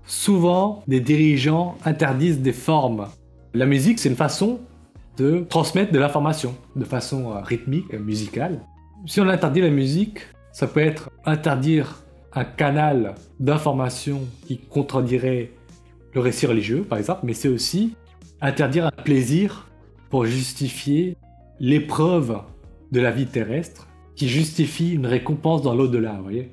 Souvent, des dirigeants interdisent des formes. La musique, c'est une façon de transmettre de l'information, de façon rythmique, musicale. Si on interdit la musique, ça peut être interdire un canal d'information qui contredirait le récit religieux, par exemple, mais c'est aussi interdire un plaisir pour justifier l'épreuve de la vie terrestre qui justifie une récompense dans l'au-delà, vous voyez.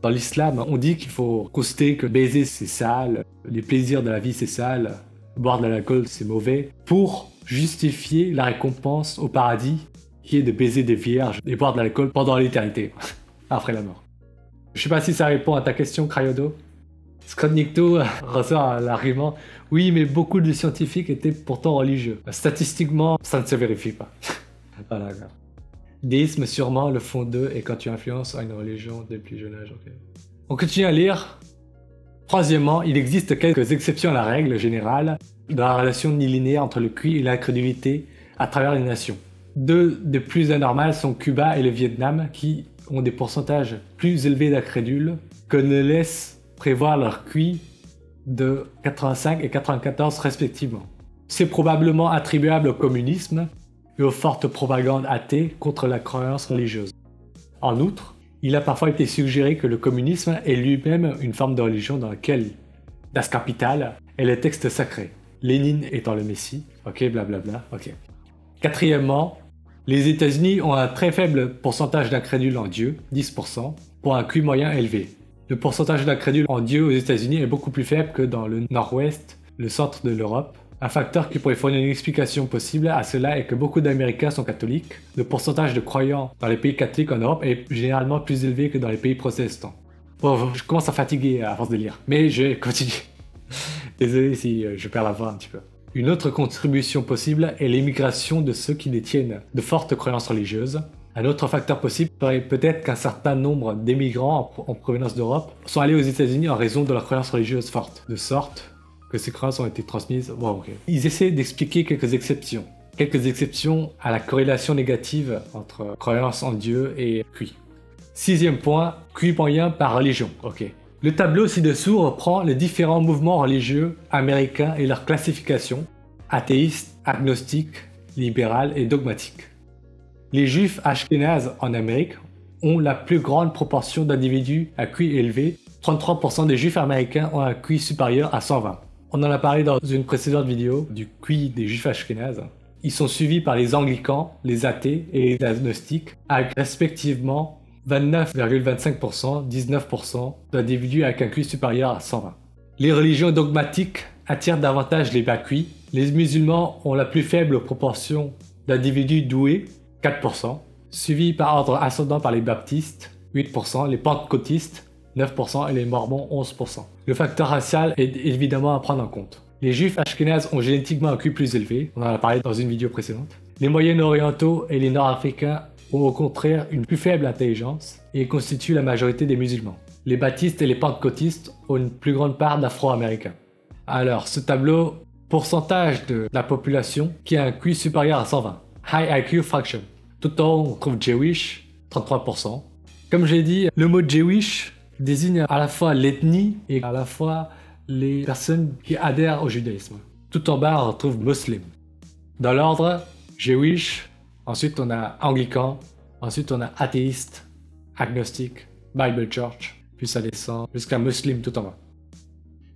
Dans l'islam, on dit qu'il faut constater que baiser c'est sale, les plaisirs de la vie c'est sale, boire de l'alcool c'est mauvais, pour justifier la récompense au paradis qui est de baiser des vierges et boire de l'alcool pendant l'éternité, après la mort. Je sais pas si ça répond à ta question, Cryodo. Scott Nicto ressort l'argument « Oui, mais beaucoup de scientifiques étaient pourtant religieux. Statistiquement, ça ne se vérifie pas. » Voilà. Déisme, sûrement, le fond d'eux est quand tu influences à une religion dès le plus jeune âge. Okay. On continue à lire. Troisièmement, il existe quelques exceptions à la règle générale dans la relation linéaire entre le QI et l'incrédulité à travers les nations. Deux des plus anormales sont Cuba et le Vietnam, qui ont des pourcentages plus élevés d'incrédules que ne laissent prévoir leur QI de 85 et 94 respectivement. C'est probablement attribuable au communisme et aux fortes propagandes athées contre la croyance religieuse. En outre, il a parfois été suggéré que le communisme est lui-même une forme de religion dans laquelle Das Kapital est le texte sacré, Lénine étant le Messie, ok, blablabla, ok. Quatrièmement, les États-Unis ont un très faible pourcentage d'incrédules en Dieu, 10%, pour un QI moyen élevé. Le pourcentage d'incrédules en Dieu aux États-Unis est beaucoup plus faible que dans le nord-ouest, le centre de l'Europe. Un facteur qui pourrait fournir une explication possible à cela est que beaucoup d'Américains sont catholiques. Le pourcentage de croyants dans les pays catholiques en Europe est généralement plus élevé que dans les pays protestants. Bon, je commence à fatiguer à force de lire, mais je continue. Désolé si je perds la voix un petit peu. Une autre contribution possible est l'émigration de ceux qui détiennent de fortes croyances religieuses. Un autre facteur possible serait peut-être qu'un certain nombre d'émigrants en provenance d'Europe sont allés aux États-Unis en raison de leurs croyances religieuses fortes, de sorte que ces croyances ont été transmises. Bon, ok. Ils essaient d'expliquer quelques exceptions à la corrélation négative entre croyance en Dieu et QI. Sixième point, QI moyen par religion. Ok. Le tableau ci-dessous reprend les différents mouvements religieux américains et leur classification, athéiste, agnostique, libéral et dogmatique. Les juifs ashkénazes en Amérique ont la plus grande proportion d'individus à QI élevé. 33% des juifs américains ont un QI supérieur à 120. On en a parlé dans une précédente vidéo du QI des juifs ashkénazes. Ils sont suivis par les anglicans, les athées et les agnostiques, avec respectivement 29,25%, 19% d'individus avec un QI supérieur à 120. Les religions dogmatiques attirent davantage les bas QI. Les musulmans ont la plus faible proportion d'individus doués, 4%, suivis par ordre ascendant par les baptistes, 8%, les pentecôtistes, 9% et les mormons, 11%. Le facteur racial est évidemment à prendre en compte. Les juifs ashkénazes ont génétiquement un QI plus élevé, on en a parlé dans une vidéo précédente. Les moyen-orientaux et les nord-africains ont au contraire une plus faible intelligence et constituent la majorité des musulmans. Les baptistes et les pentecôtistes ont une plus grande part d'afro-américains. Alors, ce tableau, pourcentage de la population qui a un QI supérieur à 120. High IQ fraction. Tout en haut, on trouve Jewish, 33%. Comme j'ai dit, le mot Jewish désigne à la fois l'ethnie et à la fois les personnes qui adhèrent au judaïsme. Tout en bas, on retrouve Muslim. Dans l'ordre, Jewish, ensuite on a anglican, ensuite on a athéiste, agnostique, Bible Church, puis ça descend jusqu'à Muslim tout en bas.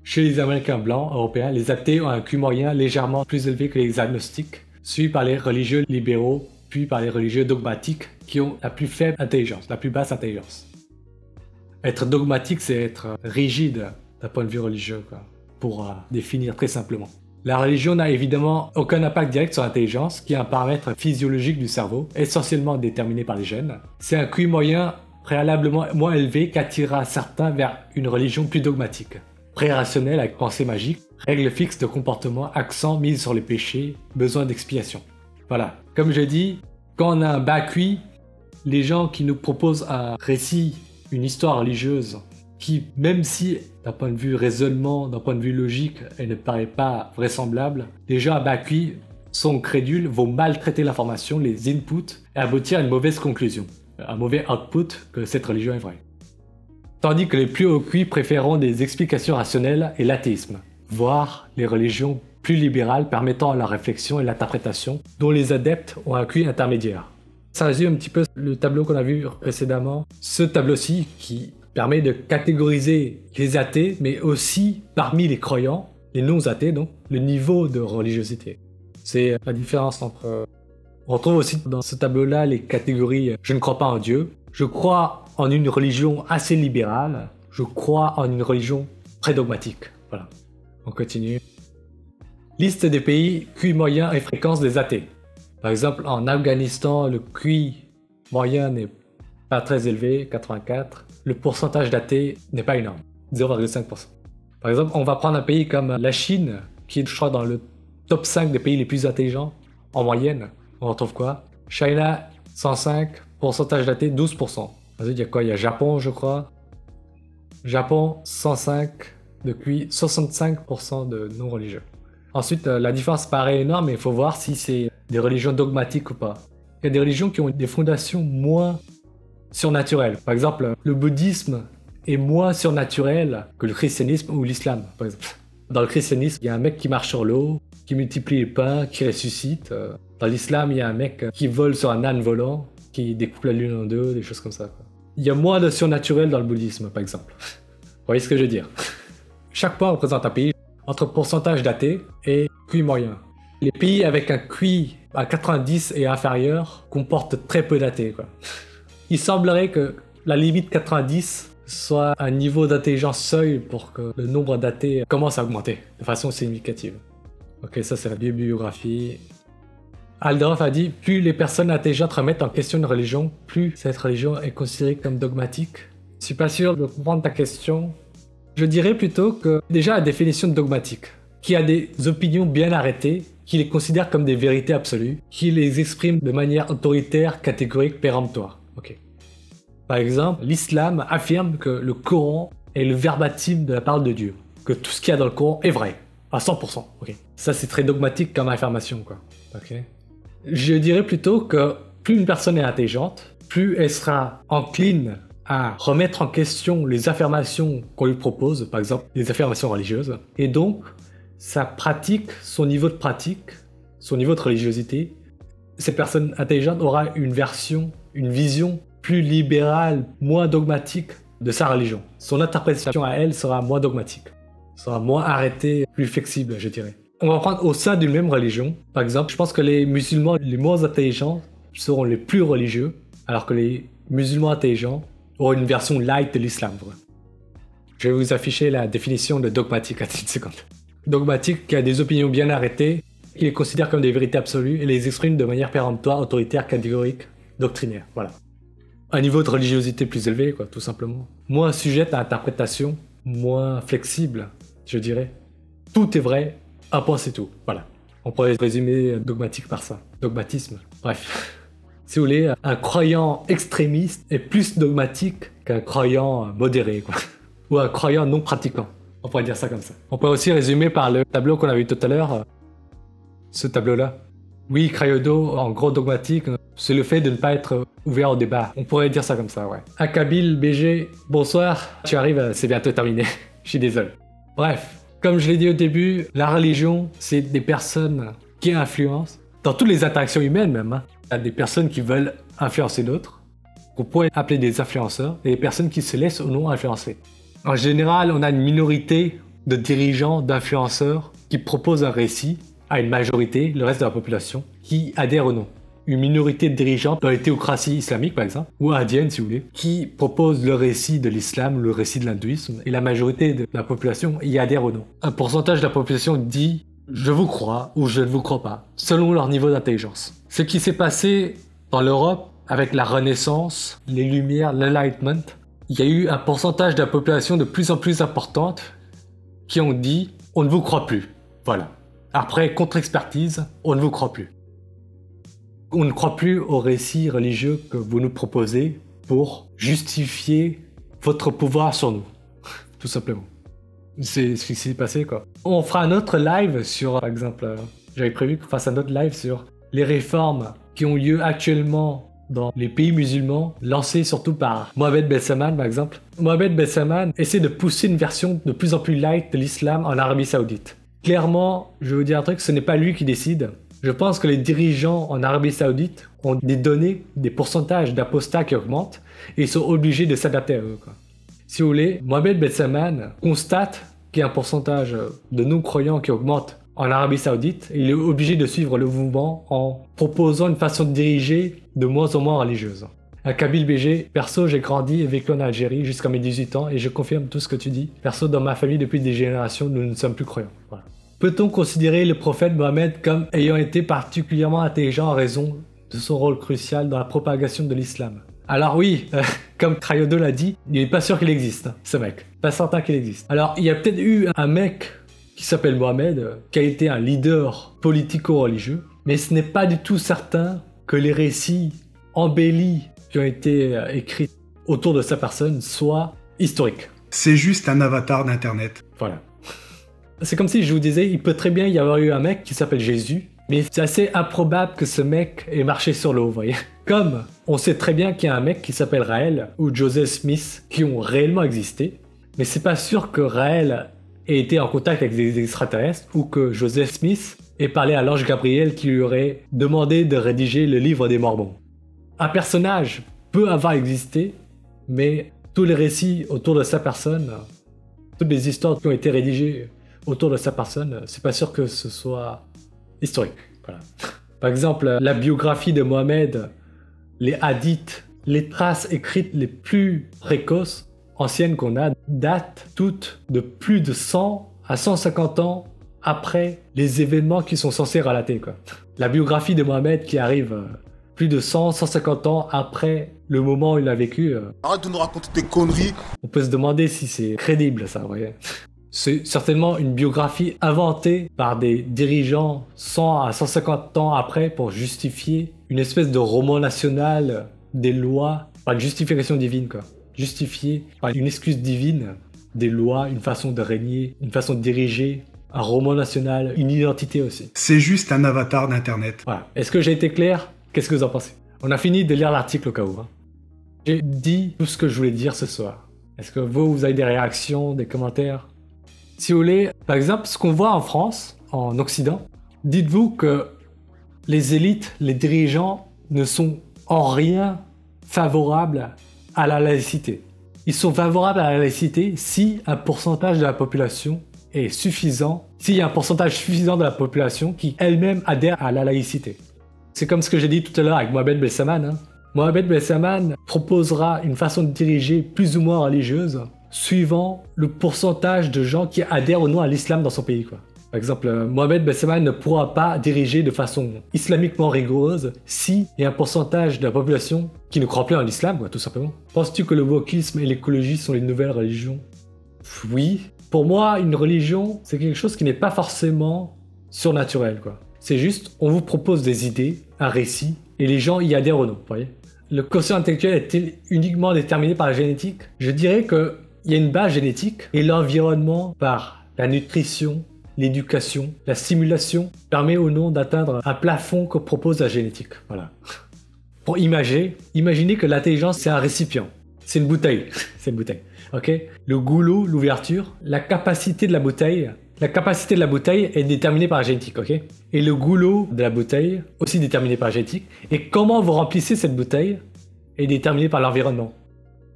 Chez les Américains blancs, européens, les athées ont un QI moyen légèrement plus élevé que les agnostiques, suivis par les religieux libéraux, puis par les religieux dogmatiques qui ont la plus faible intelligence, la plus basse intelligence. Être dogmatique, c'est être rigide d'un point de vue religieux, quoi, pour définir très simplement. La religion n'a évidemment aucun impact direct sur l'intelligence, qui est un paramètre physiologique du cerveau, essentiellement déterminé par les gènes. C'est un QI moyen préalablement moins élevé qu'attirera certains vers une religion plus dogmatique. Pré-rationnelle avec pensée magique, règles fixes de comportement, accent mis sur les péchés, besoin d'expiation. Voilà. Comme je dis, quand on a un bas QI, les gens qui nous proposent un récit, une histoire religieuse, qui, même si, d'un point de vue raisonnement, d'un point de vue logique, elle ne paraît pas vraisemblable, les gens à bas QI sont crédules, vont mal traiter l'information, les inputs, et aboutir à une mauvaise conclusion, un mauvais output que cette religion est vraie. Tandis que les plus hauts QI préféreront des explications rationnelles et l'athéisme, voire les religions plus libérales permettant la réflexion et l'interprétation, dont les adeptes ont un QI intermédiaire. Ça résume un petit peu le tableau qu'on a vu précédemment. Ce tableau-ci qui permet de catégoriser les athées, mais aussi parmi les croyants, les non-athées, donc le niveau de religiosité. C'est la différence entre... On retrouve aussi dans ce tableau-là les catégories « je ne crois pas en Dieu »,« je crois en une religion assez libérale »,« je crois en une religion très dogmatique ». Voilà, on continue. Liste des pays, QI moyen et fréquence des athées. Par exemple, en Afghanistan, le QI moyen n'est pas très élevé, 84. Le pourcentage d'athées n'est pas énorme, 0,5%. Par exemple, on va prendre un pays comme la Chine, qui est, je crois, dans le top 5 des pays les plus intelligents, en moyenne. On retrouve quoi? China, 105, pourcentage d'athées, 12%. Ensuite, il y a quoi? Il y a Japon, je crois. Japon, 105 de QI, 65% de non-religieux. Ensuite, la différence paraît énorme, mais il faut voir si c'est des religions dogmatiques ou pas. Il y a des religions qui ont des fondations moins surnaturelles. Par exemple, le bouddhisme est moins surnaturel que le christianisme ou l'islam, par exemple. Dans le christianisme, il y a un mec qui marche sur l'eau, qui multiplie les pains, qui ressuscite. Dans l'islam, il y a un mec qui vole sur un âne volant, qui découpe la lune en deux, des choses comme ça, quoi. Il y a moins de surnaturel dans le bouddhisme, par exemple. Vous voyez ce que je veux dire? Chaque point représente un pays entre pourcentage d'athées et QI moyen. Les pays avec un QI à 90 et inférieur comportent très peu d'athées, quoi. Il semblerait que la limite 90 soit un niveau d'intelligence seuil pour que le nombre d'athées commence à augmenter de façon significative. Ok, ça c'est la bibliographie. Alderoff a dit, plus les personnes intelligentes remettent en question une religion, plus cette religion est considérée comme dogmatique. Je suis pas sûr de comprendre ta question. Je dirais plutôt que déjà la définition de dogmatique, qui a des opinions bien arrêtées, qui les considère comme des vérités absolues, qui les exprime de manière autoritaire, catégorique, péremptoire. Ok. Par exemple, l'islam affirme que le Coran est le verbatim de la parole de Dieu, que tout ce qu'il y a dans le Coran est vrai, à 100%. Ok. Ça c'est très dogmatique comme affirmation, quoi. Ok. Je dirais plutôt que plus une personne est intelligente, plus elle sera encline à remettre en question les affirmations qu'on lui propose, par exemple les affirmations religieuses, et donc sa pratique, son niveau de pratique, son niveau de religiosité, cette personne intelligente aura une vision plus libérale, moins dogmatique de sa religion. Son interprétation à elle sera moins dogmatique, sera moins arrêtée, plus flexible, je dirais. On va prendre au sein d'une même religion, par exemple, je pense que les musulmans les moins intelligents seront les plus religieux, alors que les musulmans intelligents auront une version light de l'islam. Je vais vous afficher la définition de dogmatique à 10 secondes. Dogmatique qui a des opinions bien arrêtées, qui les considère comme des vérités absolues et les exprime de manière péremptoire, autoritaire, catégorique, doctrinaire. Voilà. Un niveau de religiosité plus élevé, quoi, tout simplement. Moins sujette à interprétation, moins flexible, je dirais. Tout est vrai, un point c'est tout. Voilà. On pourrait résumer dogmatique par ça. Dogmatisme. Bref. Si vous voulez, un croyant extrémiste est plus dogmatique qu'un croyant modéré, quoi. Ou un croyant non pratiquant. On pourrait dire ça comme ça. On pourrait aussi résumer par le tableau qu'on a vu tout à l'heure. Ce tableau-là. Oui, Cryodo, en gros dogmatique, c'est le fait de ne pas être ouvert au débat. On pourrait dire ça comme ça, ouais. Akabil, BG, bonsoir. Tu arrives, c'est bientôt terminé. Je suis désolé. Bref, comme je l'ai dit au début, la religion, c'est des personnes qui influencent, dans toutes les interactions humaines même, hein. Il y a des personnes qui veulent influencer d'autres, qu'on pourrait appeler des influenceurs, et des personnes qui se laissent ou non influencer. En général, on a une minorité de dirigeants, d'influenceurs, qui proposent un récit à une majorité, le reste de la population, qui adhère ou non. Une minorité de dirigeants dans les théocraties islamiques, par exemple, ou indiennes, si vous voulez, qui proposent le récit de l'islam, le récit de l'hindouisme, et la majorité de la population y adhère ou non. Un pourcentage de la population dit « je vous crois » ou « je ne vous crois pas », selon leur niveau d'intelligence. Ce qui s'est passé dans l'Europe avec la Renaissance, les Lumières, l'Enlightenment, il y a eu un pourcentage de la population de plus en plus importante qui ont dit « on ne vous croit plus ». Voilà. Après contre-expertise, on ne vous croit plus. On ne croit plus aux récits religieux que vous nous proposez pour justifier votre pouvoir sur nous. Tout simplement. C'est ce qui s'est passé, quoi. On fera un autre live sur, par exemple, j'avais prévu qu'on fasse un autre live sur les réformes qui ont lieu actuellement dans les pays musulmans, lancées surtout par Mohamed Ben Salman, par exemple. Mohamed Ben Salman essaie de pousser une version de plus en plus light de l'islam en Arabie Saoudite. Clairement, je vais vous dire un truc, ce n'est pas lui qui décide. Je pense que les dirigeants en Arabie Saoudite ont des données, des pourcentages d'apostats qui augmentent et ils sont obligés de s'adapter à eux, quoi. Si vous voulez, Mohamed Ben Salman constate qu'il y a un pourcentage de non-croyants qui augmente en Arabie Saoudite et il est obligé de suivre le mouvement en proposant une façon de diriger de moins en moins religieuse. À Kabil BG, perso, j'ai grandi et vécu en Algérie jusqu'à mes 18 ans et je confirme tout ce que tu dis. Perso, dans ma famille, depuis des générations, nous ne sommes plus croyants. Voilà. Peut-on considérer le prophète Mohammed comme ayant été particulièrement intelligent en raison de son rôle crucial dans la propagation de l'islam? Alors oui, comme Cryodo l'a dit, il n'est pas sûr qu'il existe, hein, ce mec. Pas certain qu'il existe. Alors, il y a peut-être eu un mec qui s'appelle Mohammed, qui a été un leader politico-religieux, mais ce n'est pas du tout certain que les récits embellis qui ont été écrits autour de sa personne soient historiques. C'est juste un avatar d'Internet. Voilà. C'est comme si je vous disais, il peut très bien y avoir eu un mec qui s'appelle Jésus, mais c'est assez improbable que ce mec ait marché sur l'eau, vous voyez. Comme on sait très bien qu'il y a un mec qui s'appelle Raël ou Joseph Smith qui ont réellement existé, mais c'est pas sûr que Raël ait été en contact avec des extraterrestres ou que Joseph Smith ait parlé à l'ange Gabriel qui lui aurait demandé de rédiger le livre des Mormons. Un personnage peut avoir existé, mais tous les récits autour de sa personne, toutes les histoires qui ont été rédigées autour de sa personne, c'est pas sûr que ce soit historique. Voilà. Par exemple, la biographie de Mohammed, les hadiths, les traces écrites les plus précoces, anciennes qu'on a, datent toutes de plus de 100 à 150 ans après les événements qui sont censés relater, quoi. La biographie de Mohammed qui arrive plus de 100, 150 ans après le moment où il a vécu. Arrête de nous raconter tes conneries. On peut se demander si c'est crédible, ça, vous voyez. C'est certainement une biographie inventée par des dirigeants 100 à 150 ans après pour justifier une espèce de roman national des lois, par une justification divine, quoi. Justifier par une excuse divine des lois, une façon de régner, une façon de diriger, un roman national, une identité aussi. C'est juste un avatar d'Internet. Voilà. Est-ce que j'ai été clair? Qu'est-ce que vous en pensez? On a fini de lire l'article au cas où. J'ai dit tout ce que je voulais dire ce soir. Est-ce que vous avez des réactions, des commentaires? Si vous voulez, par exemple, ce qu'on voit en France, en Occident, dites-vous que les élites, les dirigeants ne sont en rien favorables à la laïcité. Ils sont favorables à la laïcité si un pourcentage de la population est suffisant, s'il y a un pourcentage suffisant de la population qui elle-même adhère à la laïcité. C'est comme ce que j'ai dit tout à l'heure avec Mohamed Belsaman. Mohamed Belsaman proposera une façon de diriger plus ou moins religieuse suivant le pourcentage de gens qui adhèrent ou non à l'islam dans son pays, quoi. Par exemple, Mohamed Belsaman ne pourra pas diriger de façon islamiquement rigoureuse s'il y a un pourcentage de la population qui ne croit plus en l'islam, quoi, tout simplement. Penses-tu que le wokisme et l'écologie sont les nouvelles religions? Oui. Pour moi, une religion, c'est quelque chose qui n'est pas forcément surnaturel, quoi. C'est juste, on vous propose des idées, un récit, et les gens y adhèrent ou non, vous voyez. Le quotient intellectuel est-il uniquement déterminé par la génétique? Je dirais qu'il y a une base génétique, et l'environnement, par la nutrition, l'éducation, la stimulation, permet ou non d'atteindre un plafond que propose la génétique. Voilà. Pour imaginez que l'intelligence, c'est un récipient. C'est une bouteille. C'est une bouteille. Ok? Le goulot, l'ouverture, la capacité de la bouteille est déterminée par la génétique, ok? Et le goulot de la bouteille, aussi déterminé par la génétique. Et comment vous remplissez cette bouteille est déterminé par l'environnement.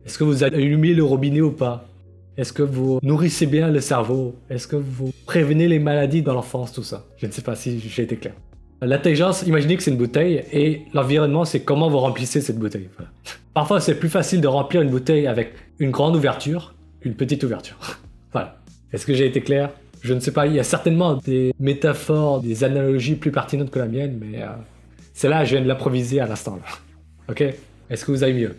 Est-ce que vous allumez le robinet ou pas? Est-ce que vous nourrissez bien le cerveau? Est-ce que vous prévenez les maladies dans l'enfance, tout ça? Je ne sais pas si j'ai été clair. L'intelligence, imaginez que c'est une bouteille et l'environnement, c'est comment vous remplissez cette bouteille. Voilà. Parfois, c'est plus facile de remplir une bouteille avec une grande ouverture qu'une petite ouverture. Voilà. Est-ce que j'ai été clair? Je ne sais pas, il y a certainement des métaphores, des analogies plus pertinentes que la mienne, mais celle-là, je viens de l'improviser à l'instant. Là. Ok? Est-ce que vous avez mieux?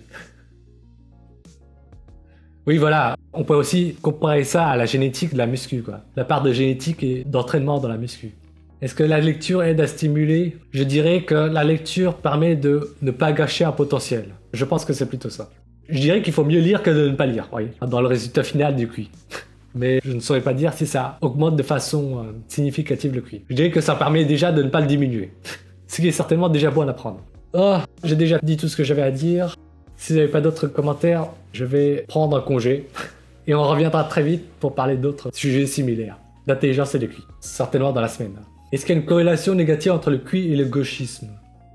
Oui, voilà. On peut aussi comparer ça à la génétique de la muscu, quoi. La part de génétique et d'entraînement dans la muscu. Est-ce que la lecture aide à stimuler? Je dirais que la lecture permet de ne pas gâcher un potentiel. Je pense que c'est plutôt ça. Je dirais qu'il faut mieux lire que de ne pas lire, voyez, dans le résultat final du QI. Mais je ne saurais pas dire si ça augmente de façon significative le QI. Je dirais que ça permet déjà de ne pas le diminuer. Ce qui est certainement déjà bon à apprendre. Oh, j'ai déjà dit tout ce que j'avais à dire. Si vous n'avez pas d'autres commentaires, je vais prendre un congé. Et on reviendra très vite pour parler d'autres sujets similaires. D'intelligence et de QI. Certainement dans la semaine. Est-ce qu'il y a une corrélation négative entre le QI et le gauchisme?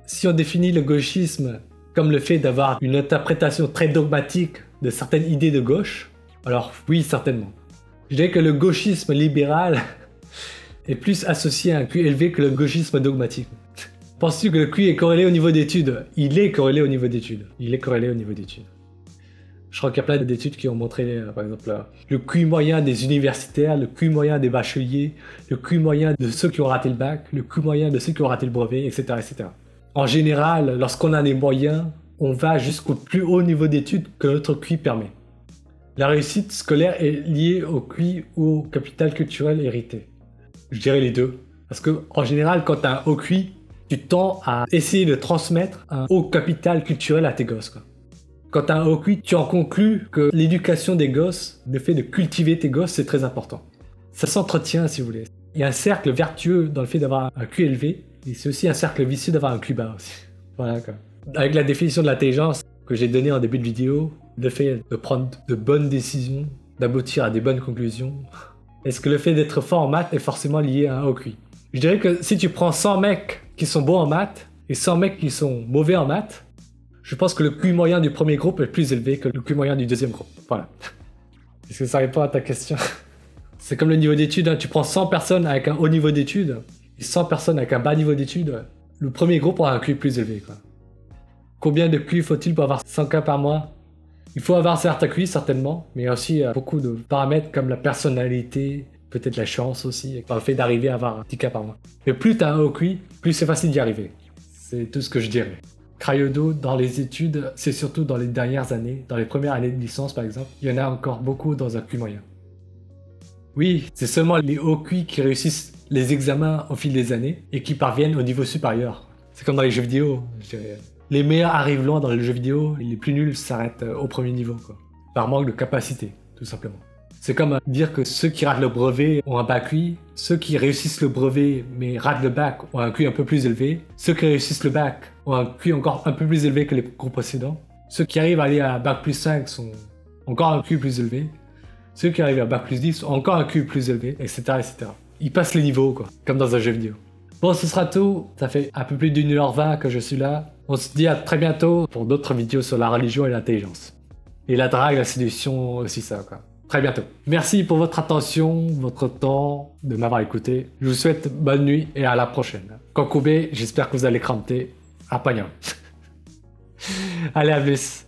Si on définit le gauchisme comme le fait d'avoir une interprétation très dogmatique de certaines idées de gauche, alors oui, certainement. Je dirais que le gauchisme libéral est plus associé à un QI élevé que le gauchisme dogmatique. Penses-tu que le QI est corrélé au niveau d'études? Il est corrélé au niveau d'études. Il est corrélé au niveau d'études. Je crois qu'il y a plein d'études qui ont montré, par exemple, le QI moyen des universitaires, le QI moyen des bacheliers, le QI moyen de ceux qui ont raté le bac, le QI moyen de ceux qui ont raté le brevet, etc. etc. En général, lorsqu'on a des moyens, on va jusqu'au plus haut niveau d'études que notre QI permet. La réussite scolaire est liée au QI ou au capital culturel hérité. Je dirais les deux. Parce que, en général, quand tu as un haut QI, tu tends à essayer de transmettre un haut capital culturel à tes gosses, quoi. Quand tu as un haut QI, tu en conclus que l'éducation des gosses, le fait de cultiver tes gosses, c'est très important. Ça s'entretient, si vous voulez. Il y a un cercle vertueux dans le fait d'avoir un QI élevé, et c'est aussi un cercle vicieux d'avoir un QI bas aussi. Voilà, quoi. Avec la définition de l'intelligence que j'ai donnée en début de vidéo, le fait de prendre de bonnes décisions, d'aboutir à des bonnes conclusions, Est-ce que le fait d'être fort en maths est forcément lié à un haut QI? Je dirais que si tu prends 100 mecs qui sont bons en maths et 100 mecs qui sont mauvais en maths, je pense que le QI moyen du premier groupe est plus élevé que le QI moyen du deuxième groupe. Voilà. Est-ce que ça répond à ta question? C'est comme le niveau d'études, hein. Tu prends 100 personnes avec un haut niveau d'études et 100 personnes avec un bas niveau d'études, le premier groupe aura un QI plus élevé, quoi. Combien de QI faut-il pour avoir 100 cas par mois? Il faut avoir certains QI, certainement, mais aussi beaucoup de paramètres comme la personnalité, peut-être la chance aussi, par le fait d'arriver à avoir 10 cas par mois. Mais plus tu as un haut QI, plus c'est facile d'y arriver. C'est tout ce que je dirais. Cryodo, dans les études, c'est surtout dans les dernières années, dans les premières années de licence par exemple, il y en a encore beaucoup dans un QI moyen. Oui, c'est seulement les hauts QI qui réussissent les examens au fil des années et qui parviennent au niveau supérieur. C'est comme dans les jeux vidéo, je dirais. Les meilleurs arrivent loin dans les jeux vidéo, et les plus nuls s'arrêtent au premier niveau, quoi. Par manque de capacité, tout simplement. C'est comme dire que ceux qui ratent le brevet ont un bas QI, ceux qui réussissent le brevet mais ratent le bac ont un QI un peu plus élevé, ceux qui réussissent le bac ont un QI encore un peu plus élevé que les groupes précédents, ceux qui arrivent à aller à bac plus 5 sont encore un QI plus élevé, ceux qui arrivent à bac plus 10 ont encore un QI plus élevé, etc., etc. Ils passent les niveaux, quoi, comme dans un jeu vidéo. Bon, ce sera tout. Ça fait un peu plus d'1h20 que je suis là. On se dit à très bientôt pour d'autres vidéos sur la religion et l'intelligence. Et la drague, la séduction, aussi ça, quoi. Très bientôt. Merci pour votre attention, votre temps, de m'avoir écouté. Je vous souhaite bonne nuit et à la prochaine. Kokube, j'espère que vous allez cranter. Apagnant. Allez, à plus.